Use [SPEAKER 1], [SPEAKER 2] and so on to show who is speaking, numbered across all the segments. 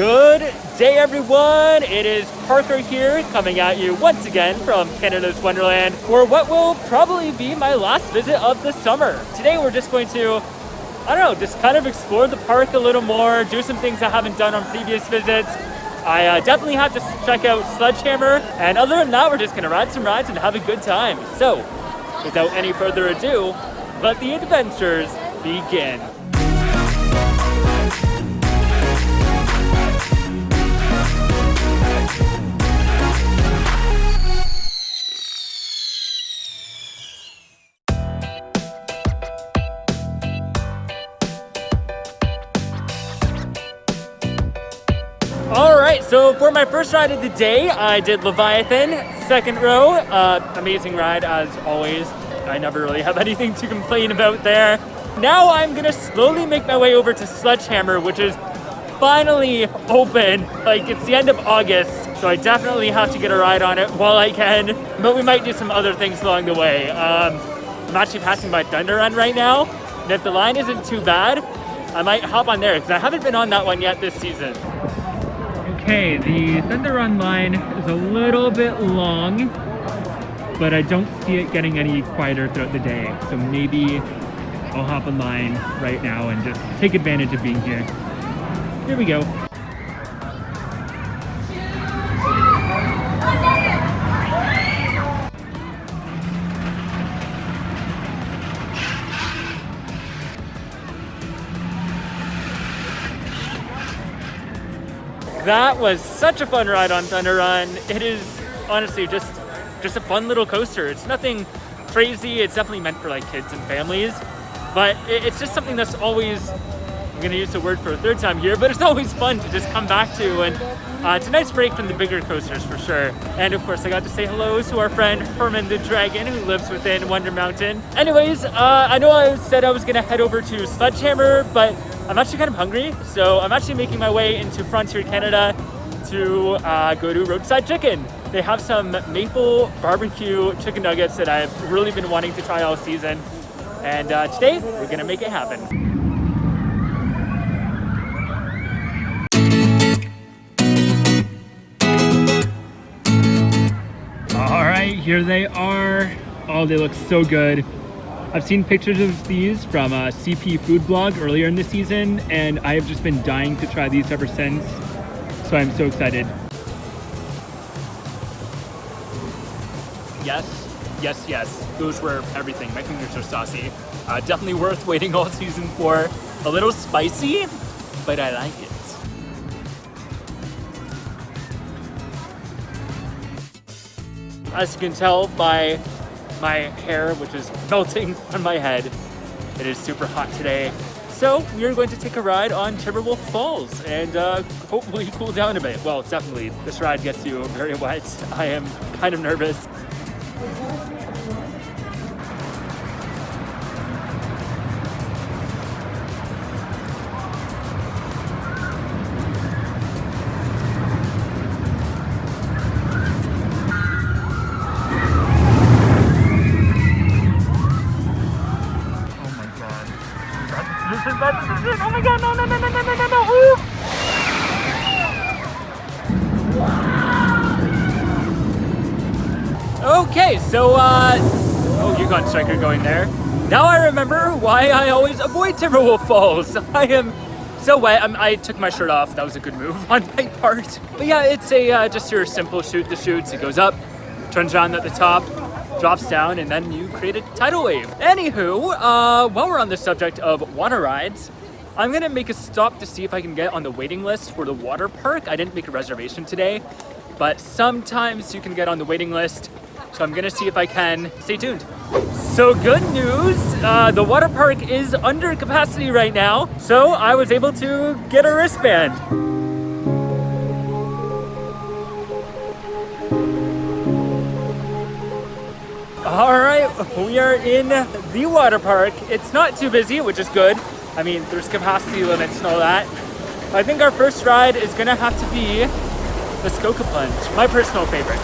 [SPEAKER 1] Good day, everyone. It is Parker here, coming at you once again from Canada's Wonderland for what will probably be my last visit of the summer. Today we're just going to, I don't know, just kind of explore the park a little more, do some things I haven't done on previous visits. I definitely have to check out Sledge Hammer, and other than that, we're just gonna ride some rides and have a good time. So, without any further ado, let the adventures begin. Alright, so for my first ride of the day, I did Leviathan, second row. Amazing ride as always. I never really have anything to complain about there. Now I'm gonna slowly make my way over to Sledge Hammer, which is finally open. Like, it's the end of August, so I definitely have to get a ride on it while I can. But we might do some other things along the way. I'm actually passing by Thunderstorm right now, and if the line isn't too bad, I might hop on there, because I haven't been on that one yet this season. Okay, the Thunder Run line is a little bit long, but I don't see it getting any quieter throughout the day. So maybe I'll hop on line right now and just take advantage of being here. Here we go. That was such a fun ride on Thunder Run. It is honestly just a fun little coaster. It's nothing crazy. It's definitely meant for like kids and families, but it's just something that's always, I'm gonna use the word for a third time here, but it's always fun to just come back to, and it's a nice break from the bigger coasters for sure. And of course I got to say hello to our friend Herman the Dragon, who lives within Wonder Mountain. Anyways, I know I said I was gonna head over to Sledge Hammer, but I'm actually kind of hungry, so I'm actually making my way into Frontier, Canada to go to Roadside Chicken. They have some maple barbecue chicken nuggets that I've really been wanting to try all season, and today we're gonna make it happen. All right, here they are. Oh, they look so good. I've seen pictures of these from a CP food blog earlier in the season, and I have just been dying to try these ever since, so I'm so excited. Yes, those were everything. My fingers are saucy. Definitely worth waiting all season for. A little spicy, but I like it. As you can tell by my hair, which is melting on my head, it is super hot today. So we are going to take a ride on Timberwolf Falls and hopefully cool down a bit. Well, definitely this ride gets you very wet. I am kind of nervous. Oh my god, no. Ooh. Okay, so, oh, Yukon Striker going there. Now I remember why I always avoid Timberwolf Falls. I am so wet. I took my shirt off. That was a good move on my part. But yeah, it's a just your simple shoot the chutes. It goes up, turns around at the top, drops down, and then you create a tidal wave. Anywho, while we're on the subject of water rides, I'm gonna make a stop to see if I can get on the waiting list for the Waterpark. I didn't make a reservation today, but sometimes you can get on the waiting list, so I'm gonna see if I can. Stay tuned. So good news, the Waterpark is under capacity right now, so I was able to get a wristband. All right, we are in the Waterpark. It's not too busy, which is good. I mean, there's capacity limits and all that. I think our first ride is gonna have to be the Skoka Plunge, my personal favorite.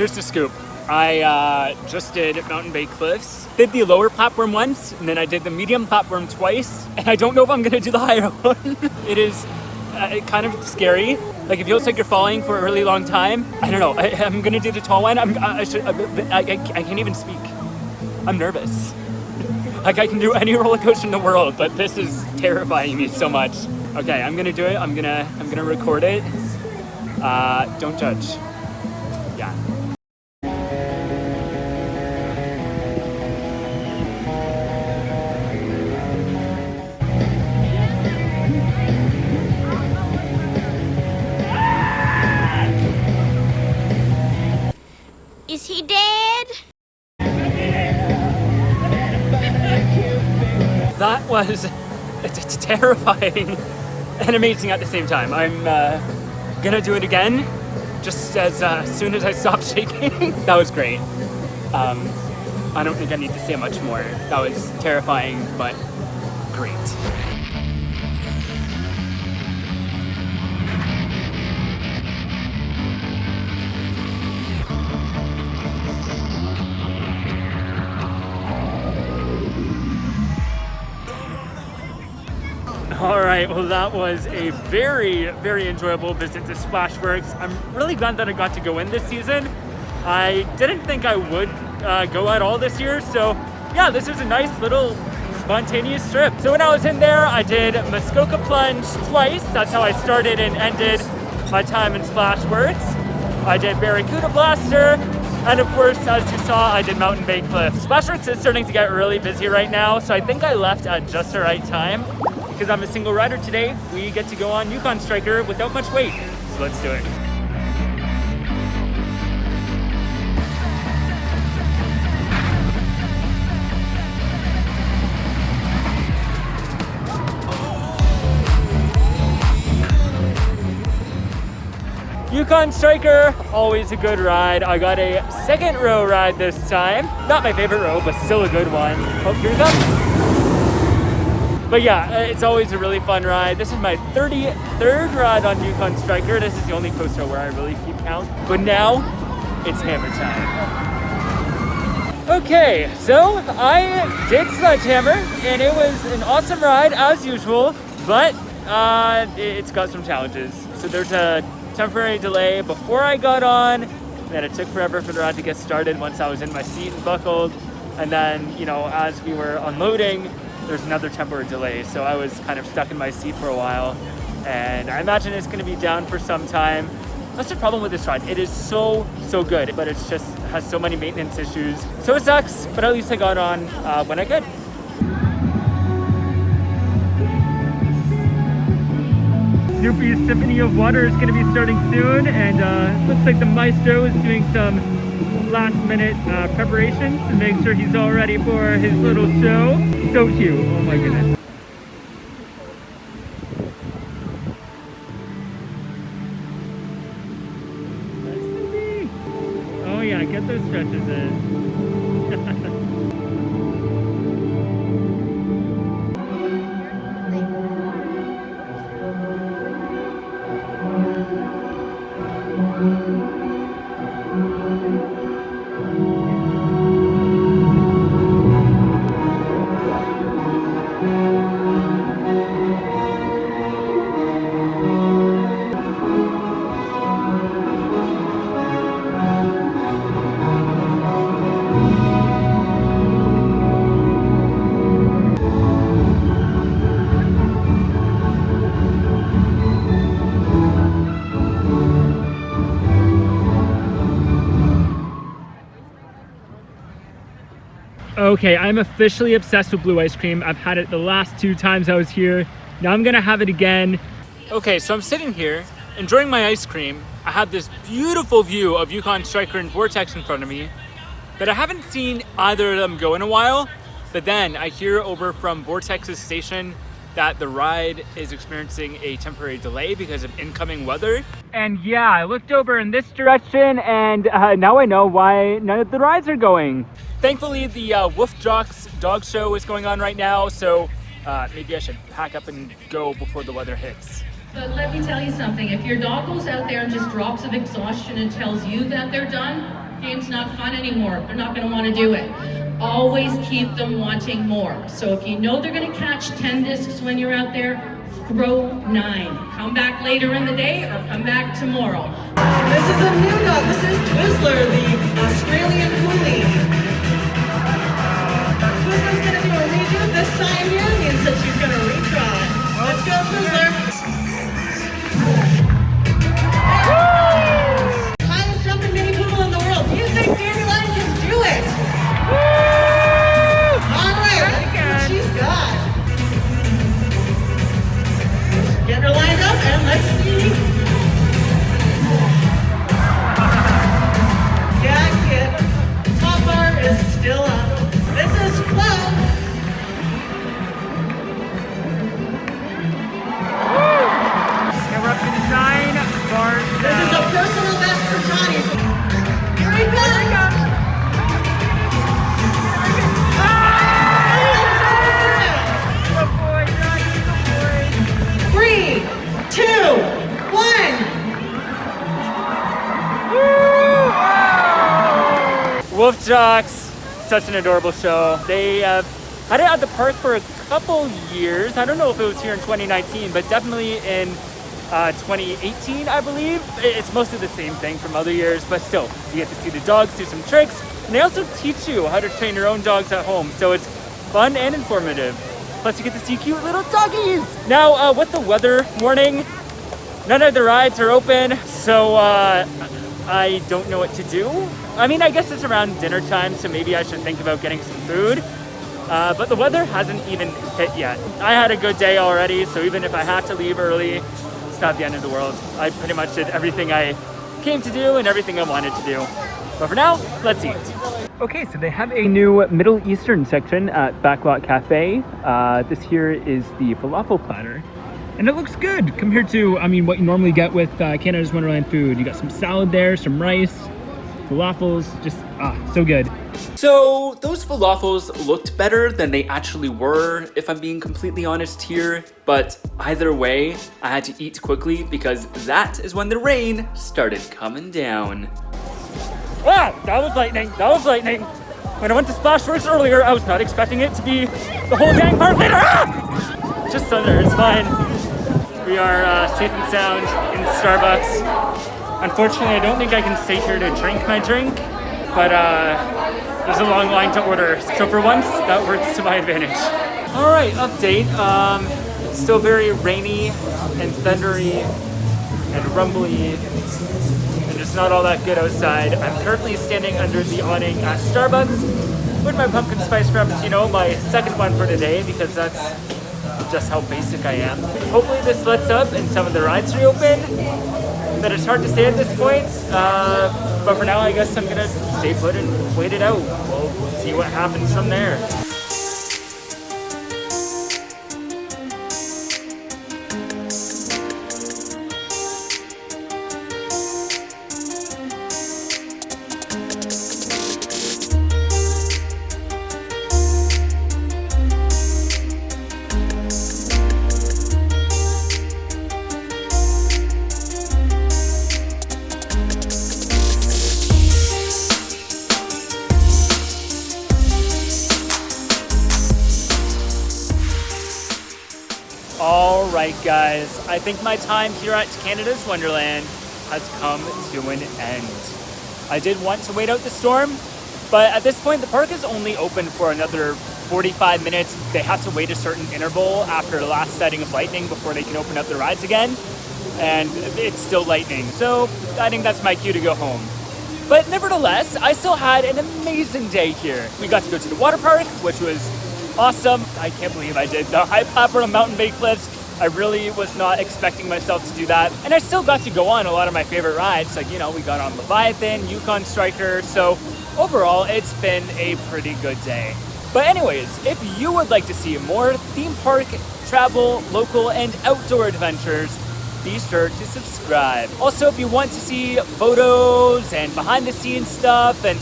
[SPEAKER 1] Here's the scoop. I just did Mountain Bay Cliffs. Did the lower platform once, and then I did the medium platform twice, and I don't know if I'm gonna do the higher one. It is kind of scary. Like, it feels like you're falling for a really long time. I don't know. I'm gonna do the tall one. I can't even speak. I'm nervous. Like, I can do any roller coaster in the world, but this is terrifying me so much. Okay, I'm gonna do it. I'm gonna record it. Don't judge. Yeah.
[SPEAKER 2] Is he dead?
[SPEAKER 1] That was it's terrifying and amazing at the same time. I'm gonna do it again just as soon as I stop shaking. That was great. I don't think I need to say much more. That was terrifying, but great. All right, well, that was a very, very enjoyable visit to Splashworks. I'm really glad that I got to go in this season. I didn't think I would go at all this year, so yeah, this was a nice little spontaneous trip. So when I was in there, I did Muskoka Plunge twice. That's how I started and ended my time in Splashworks. I did Barracuda Blaster, and of course, as you saw, I did Mountain Bay Cliff. Splashworks is starting to get really busy right now, so I think I left at just the right time. Because I'm a single rider today, we get to go on Yukon Striker without much weight. So let's do it. Yukon Striker, always a good ride. I got a second row ride this time. Not my favorite row, but still a good one. Oh, here we go. But yeah, it's always a really fun ride. This is my 33rd ride on Yukon Striker. This is the only coaster where I really keep count. But now, it's hammer time. Okay, so I did Sledge Hammer, and it was an awesome ride as usual, but it's got some challenges. So there's a temporary delay before I got on, and it took forever for the ride to get started once I was in my seat and buckled. And then, you know, as we were unloading, there's another temporary delay, so I was kind of stuck in my seat for a while, and I imagine it's going to be down for some time. That's the problem with this ride. It is so good, but it's just has so many maintenance issues. So it sucks, but at least I got on when I could. Snoopy's Symphony of Water is going to be starting soon, and looks like the maestro is doing some last-minute preparations to make sure he's all ready for his little show. So cute. Oh my goodness. That's Snoopy. Oh yeah, get those stretches in. Okay, I'm officially obsessed with blue ice cream. I've had it the last 2 times I was here. Now I'm gonna have it again. Okay, so I'm sitting here, enjoying my ice cream. I have this beautiful view of Yukon Striker and Vortex in front of me, but I haven't seen either of them go in a while. But then I hear over from Vortex's station that the ride is experiencing a temporary delay because of incoming weather. And yeah, I looked over in this direction, and now I know why none of the rides are going. Thankfully, the WoofJocks Dog Show is going on right now, so maybe I should pack up and go before the weather hits.
[SPEAKER 3] But let me tell you something, if your dog goes out there and just drops of exhaustion and tells you that they're done,
[SPEAKER 2] game's not fun anymore. They're not going to want to do it. Always keep them wanting more. So if you know they're going to catch 10 discs when you're out there, throw 9. Come back later in the day or come back tomorrow.
[SPEAKER 3] This is a new dog. This is Twizzler, the Australian Coolie. Twizzler's going to do a redo. This sign here means that she's going to retry. Let's go, Twizzler. Highest jumping mini poodle in the world. Do you think Dandelion can do it? All right, let's see what she's got. Get her lined up and let's see. Yeah, kid. Top bar is still up. This is Flo.
[SPEAKER 1] And we're up to 9 bars
[SPEAKER 3] This
[SPEAKER 1] now.
[SPEAKER 3] is a personal best for Johnny. Here he comes.
[SPEAKER 1] Good boy, Johnny, good boy.
[SPEAKER 3] 3, 2, 1.
[SPEAKER 1] WoofJocks, such an adorable show. They had it at the park for a couple years. I don't know if it was here in 2019, but definitely in 2018, I believe. It's mostly the same thing from other years, but still, you get to see the dogs do some tricks, and they also teach you how to train your own dogs at home, so it's fun and informative. Plus, you get to see cute little doggies. Now, with the weather warning, none of the rides are open, so I don't know what to do. I mean, I guess it's around dinner time, so maybe I should think about getting some food. But the weather hasn't even hit yet. I had a good day already, so even if I have to leave early, it's not the end of the world. I pretty much did everything I came to do and everything I wanted to do. But for now, let's eat. Okay, so they have a new Middle Eastern section at Backlot Cafe. This here is the falafel platter. And it looks good compared to, I mean, what you normally get with Canada's Wonderland food. You got some salad there, some rice, falafels, just, so good. So those falafels looked better than they actually were, if I'm being completely honest here. But either way, I had to eat quickly because that is when the rain started coming down. Ah, that was lightning, that was lightning. When I went to Splashworks earlier, I was not expecting it to be the whole dang park later. Ah! Just thunder, it's fine. We are safe and sound in Starbucks. Unfortunately, I don't think I can stay here to drink my drink, but there's a long line to order. So for once, that works to my advantage. All right, update. It's still very rainy and thundery and rumbly and just not all that good outside. I'm currently standing under the awning at Starbucks with my pumpkin spice frappuccino, my second one for today, because that's just how basic I am. Hopefully this lets up and some of the rides reopen, but it's hard to say at this point. But for now, I guess I'm gonna stay put and wait it out. We'll see what happens from there. Alright guys, I think my time here at Canada's Wonderland has come to an end. I did want to wait out the storm, but at this point the park is only open for another 45 minutes. They have to wait a certain interval after the last setting of lightning before they can open up the rides again, and it's still lightning, so I think that's my cue to go home. But nevertheless, I still had an amazing day here. We got to go to the Waterpark, which was awesome. I can't believe I did the high platform mountain bike flips. I really was not expecting myself to do that. And I still got to go on a lot of my favorite rides. Like, you know, we got on Leviathan, Yukon Striker. So overall, it's been a pretty good day. But anyways, if you would like to see more theme park, travel, local, and outdoor adventures, be sure to subscribe. Also, if you want to see photos and behind the scenes stuff and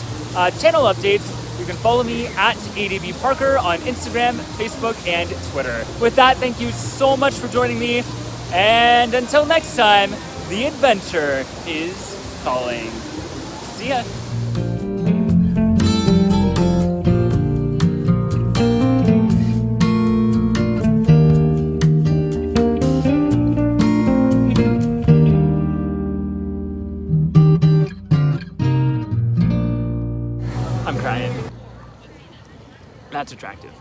[SPEAKER 1] channel updates, you can follow me at ADB Parker on Instagram, Facebook, and Twitter. With that, thank you so much for joining me. And until next time, the adventure is calling. See ya. attractive.